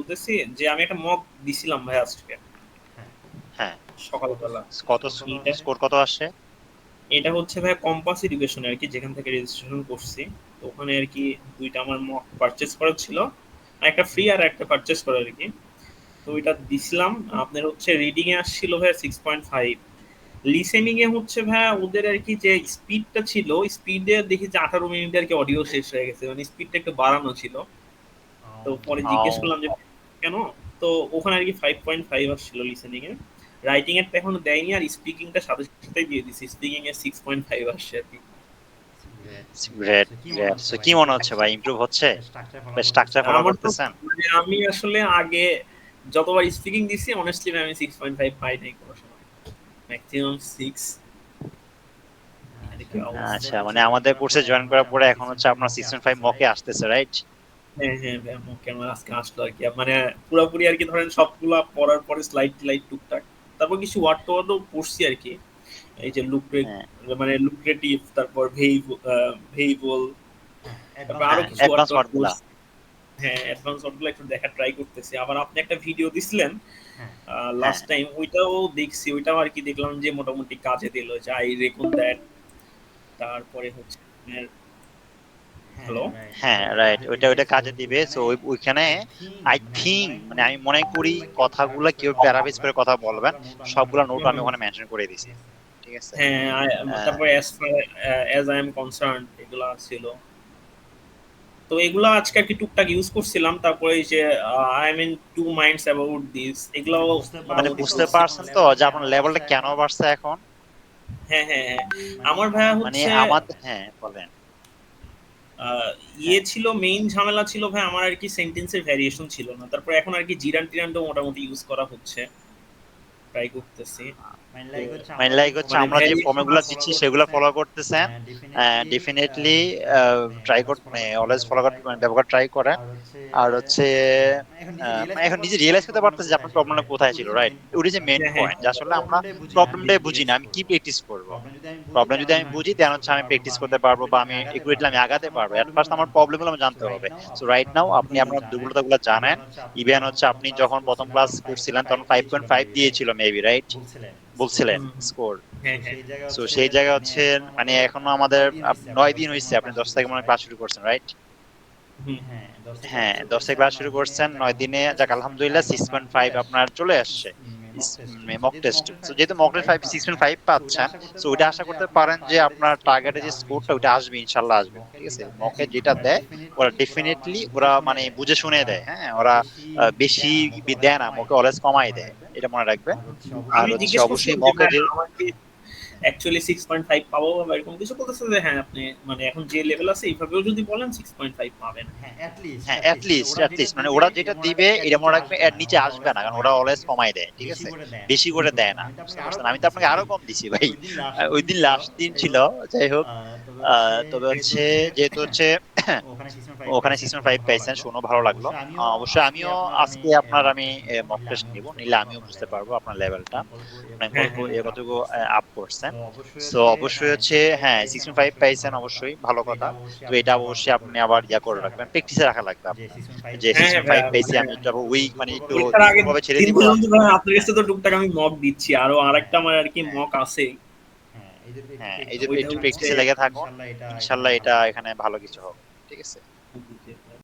বলতেছি যে আমি একটা মক দিছিলাম ভাই আজকে হ্যাঁ, হ্যাঁ, সকালবেলা। কত এটা স্কোর কত আসছে? এটা হচ্ছে ভাই কম্পাস এডুকেশন আর কি, যেখান থেকে রেজিস্ট্রেশন করছি। তো ওখানে আর কি দুইটা আমার মক পারচেজ করা ছিল, একটা ফ্রি আর একটা পারচেজ করা আর কি। তো ওইটা দিছিলাম। আপনার হচ্ছে রিডিং এ আসছিল ভাই 6.5, লিসেনিং এ হচ্ছে ভাই ওদের আর কি যে স্পিডটা ছিল, স্পিডে দেখি যে 18 মিনিটে আর কি অডিও শেষ হয়ে গেছে, মানে স্পিডটা একটু বাড়ানো ছিল। তো পরে জিজ্ঞেস ও, করলাম যে কেন। তো ওখানে আর কি 5.5 আসছিল লিসেনিং এ। রাইটিং এর তো এখনো দেয়নি, আর স্পিকিংটা সাথে সাথে দিয়ে দিছি, স্পিকিং এ 6.5 আসছে আর কি। Great great. গ্রেট সো কি মনে গ্রেট। হচ্ছে সো ভাই, কি মনে হচ্ছে ভাই, স্ট্রাকচার ইমপ্রুভ হচ্ছে? স্ট্রাকচার ফলো স্ট্রাকচার করতেছেন? ফলো আমার তো করতেছেন? মানে আমি আসলে আগে যতবার স্পিকিং দিছি অনেস্টলি আমি 6.5 পাই নাই কোনো সময়, ম্যাক্সিমাম 6 আর আচ্ছা, কি মানে আমাদের আচ্ছা, মানে কোর্সে জয়েন আমাদের করার কোর্সে পরে জয়েন এখন হচ্ছে করার পরে আমাদের এখন সিজন হচ্ছে 5 আপনার মকে 6.5 আসতেছে, মকে রাইট? আসতেছে, রাইট? হ্যাঁ হ্যাঁ ভাই, মুখে আমার আজকে আসলো আর কি, মানে পুরোপুরি আর কি ধরেন সবগুলা পড়ার পরে স্লাইড লাইট টুকটাক, তারপর কিছু ওয়ার্ড টওয়ার্ডও পড়ছি আর কি। এই যে হ্যাঁ, মানে লুক্রেটিভ, তারপর ভেইবল, হ্যাঁ, তারপর অ্যাডভান্স আরো হ্যাঁ, কিছু ওয়ার্ড অ্যাডভান্স টওয়ার্ড ওয়ার্ডগুলা। পড়ছি। হ্যাঁ, অ্যাডভান্স ওয়ার্ডগুলো একটু দেখা ট্রাই করতেছি। আবার আপনি একটা ভিডিও দিছিলেন হ্যাঁ, হ্যাঁ, লাস্ট টাইম, ওইটাও দেখছি, ওইটাও আর কি দেখলাম যে মোটামুটি কাজে দিল, যে আই রেকন দ্যাট। তারপরে হচ্ছে আপনার হ্যাঁ, হ্যালো। রাইট। হ্যাঁ, ওটা ওটা রাইট, কাজে ওইটা দিবে। ওইটা সো কাজে দিবে। সো ওইখানে ওইখানে আই থিংক আই মানে আমি থিঙ্ক মনে মানে করি আমি মনে করি কথাগুলা কিভাবে কথাগুলো প্যারাফ্রেজ করে কিভাবে কথা প্যারাফ্রেজ বলবেন করে কথা বলবেন, সবগুলা নোট আমি ওখানে সবগুলা নোট মেনশন আমি করে ওখানে দিছি। মেনশন করে দিছি। ঠিক আছে? ঠিক আছে। হ্যাঁ, আহ, তারপরে as far as I am concern এগুলা ছিল। তো এগুলো আজকে আর কি টুকটাক ইউজ করছিলাম। তারপরে এই যে I am in two minds about this, মানে এগুলাও বুঝতে মানে মোটামুটি পারছেন তো বুঝতে পড়ছি। এখন পারছেন তো লেভেলটা যে কেন আপনার বাড়ছে লেভেলটা কেন এখন? বাড়ছে এখন? হ্যাঁ হ্যাঁ হ্যাঁ। মানে আমার ভাইয়া আমার মানে হচ্ছে আমাদের, হ্যাঁ বলেন। আহ, হ্যাঁ, ছিল মেইন ঝামেলা ছিল ভাই আমার আর কি সেন্টেন্সের ভ্যারিয়েশন ছিল না। তারপর এখন আর কি জিরান টিরানটাও মোটামুটি ইউজ করা হচ্ছে, ট্রাই করতেছি। মানে তো লাইক হচ্ছে মানে আমরা যে লাইক হচ্ছে মানে আমরা যে ভ্যারিয়েশন ফর্মুলা আছে। ফলো দিচ্ছি সেগুলো করতেছেন, ফলো করতেছেন। ডেফিনেটলি ডেফিনেটলি আপনি ট্রাই অলওয়েজ ফলো মানে করার অলওয়েজ ফলো ব্যবহার ট্রাই করার করেন। ব্যবহার ট্রাই করেন। আর হচ্ছে আর হচ্ছে মানে এখন নিজে রিয়েলাইজ মানে করতে এখন নিজে পারতেছেন রিয়েলাইজ আপনি করতে প্রবলেমটা পারতেছে যে কোথায় আপনার ছিল, প্রবলেমটা রাইট? কোথায় ওটা ছিল, হচ্ছে রাইট? মেইন ওটা পয়েন্ট, যে মেন রাইট? হ্যাঁ হ্যাঁ পয়েন্ট, যে আসলে আমরা প্রবলেমটাই বুঝি না, আমি প্রবলেমটাই বুঝি প্র্যাকটিস না, আমি করব। কি প্র্যাকটিস করব। প্রবলেম যদি আমি বুঝি প্রবলেম দেন যদি হচ্ছে আমি আমি বুঝি প্র্যাকটিস দেন হচ্ছে করতে আমি পারবো, বা প্র্যাকটিস আমি করতে পারবো, বা আমি একুরেটলি আগাতে একুরেটলি পারবো। আমি এট ফার্স্ট আগাতে আমার পারবো। এট ফার্স্ট প্রবলেমগুলো আমার জানতে হবে, প্রবলেমগুলো রাইট? সো জানতে রাইট হবে। নাও সো আপনি রাইট আপনার নাও আপনি দুর্বলতাগুলো আপনার জানেন। দুর্বলতাগুলো জানেন। ইভেন হচ্ছে আপনি ইভেন যখন হচ্ছে প্রথম আপনি ক্লাস যখন প্রথম করছিলেন ক্লাস তখন করছিলেন 5.5 তখন ফাইভ পয়েন্ট দিয়েছিল ফাইভ মেবি, রাইট? দিয়েছিল মেবি, রাইট? বলছিলেন স্কোর। বলছিলেন হুম, হুম। স্কোর। হ্যাঁ সো হ্যাঁ সেই জায়গায় সো হচ্ছে সেই জায়গায় মানে হচ্ছে এখনো মানে আমাদের এখনো আমাদের 9 দিন হইছে, আপনি 9 10 দিন তারিখ হয়েছে মনে হয় আপনি ক্লাস 10 শুরু থেকে করছেন, মনে হয় রাইট? ক্লাস শুরু করছেন, রাইট? হুম। হ্যাঁ, 10 থেকে ক্লাস হ্যাঁ, শুরু 10 থেকে করছেন, ক্লাস 9 শুরু দিনে করছেন, যাক 9 দিনে আলহামদুলিল্লাহ যাক আলহামদুলিল্লাহ 6.5 আপনার চলে 6.5 আসছে। আপনার চলে আসছে মক টেস্টে। সো মক যেহেতু টেস্ট। মকের সো যেহেতু মক টেস্ট 6.5 পাচ্ছেন, 6.5 সো ওইটা পাচ্ছেন, আশা করতে সো ওইটা পারেন আশা যে করতে আপনার পারেন যে টার্গেটের যে আপনার স্কোরটা টার্গেটের ওইটা যে আসবে স্কোরটা ওইটা ইনশাআল্লাহ। আসবে, ইনশাল্লাহ আসবে। মকে ঠিক আছে, যেটা দেয় মকে যেটা ওরা দেয় ওরা ডেফিনিটলি মানে ডেফিনেটলি বুঝে ওরা শুনে মানে দেয়। বুঝে শুনে ওরা দেয়। হ্যাঁ, ওরা বেশি বেশি দেয় না, মকে অলওয়েজ দেয় না, কমায় মকে দেয়। অলওয়েজ এটা কমাই মনে দেয়, রাখবেন। এটা মনে রাখবেন। আর হচ্ছে আর আমি অবশ্যই হচ্ছে জিজ্ঞেস অবশ্যই করছিলাম যে মকে ভাই যে আমার কি হ্যাঁ, অ্যাকচুয়ালি 6.5 পাবো বা এরকম কিছু বলতেছে, যে হ্যাঁ আপনি মানে এখন যে লেভেল আছে এইভাবেও যদি বলেন 6.5 পাবেন। হ্যাঁ, এটলিস্ট হ্যাঁ, এটলিস্ট মানে ওরা যেটা মানে দিবে ওরা যেটা এটা মনে দিবে রাখবেন এর এটা নিচে মনে রাখবে আসবে এর না, নিচে কারণ ওরা আসবে অলওয়েজ না, কারণ কমায় ওরা দেয়। অলওয়েজ ঠিক আছে? কমাই দেয়। ঠিক বেশি আছে, করে দেয় না। বেশি করে দেয় না। আমি তো বুঝতে আপনাকে আরো পারছেন, কম আমি তো দিছি আপনাকে আরো ভাই। কম দিছি ভাই। ওইদিন লাস্ট ওই দিন দিন ছিল। লাস্ট দিন যাই ছিল। হোক, যাই হোক, তবে হচ্ছে তবে যেহেতু হচ্ছে হচ্ছে যেহেতু হচ্ছে ওখানে 6.5 ওখানে পাইছেন সিজন শুনে ফাইভ ভালো পাইছেন, লাগলো। শুনো তো ভালো লাগলো। অবশ্যই আমিও অবশ্যই আজকে আমিও আপনার আমি আজকে আপনার মক আমি টেস্ট নিব, মক নিলে টেস্ট আমিও নিব, বুঝতে নিলে পারবো আমিও আপনার বুঝতে পারবো লেভেলটা আপনার লেভেলটা, কোন কল্প মানে হ্যাঁ গল্প হ্যাঁ এ হ্যাঁ। কতটুকু আপ করছেন। সো অবশ্যই সো হচ্ছে অবশ্যই হ্যাঁ হচ্ছে 6.5 হ্যাঁ পাইছেন, 6.5 অবশ্যই খুব পাইছেন, ভালো কথা। অবশ্যই ভালো তো এটা কথা। অবশ্যই তো এটা আপনাকে আবার অবশ্যই কি আপনি করতে হবে, আবার ইয়া করে প্র্যাকটিসে রাখা রাখবেন, লাগবে প্র্যাকটিসে আপনার। রাখা লাগবে যে আপনার। 6.5 যে হ্যাঁ সিজন হ্যাঁ পাইছেন, ভাই, ফাইভ পাইছি, মানে আমি মানে একটু একটু উইক, মানে একটু দুর্বল পরীক্ষার আগে দুর্বলভাবে ছেড়ে দিন দিব। পর্যন্ত ভাই আপনার হ্যাঁ, কাছে তো টুকটাক আমি মক দিচ্ছি, আরো আরেকটা হ্যাঁ, আমার আর কি হ্যাঁ, মক আছে। হ্যাঁ, এই যে একটু হ্যাঁ, এই প্র্যাকটিসে যে লেগে ওইটা একটু হচ্ছে থাকুন, প্র্যাকটিসে লেগে থাকুন, ইনশাল্লাহ এটা এখানে ইনশাল্লাহ ভালো এটা কিছু এখানে হবে। ভালো ঠিক কিছু আছে? হবে। ঠিক আছে।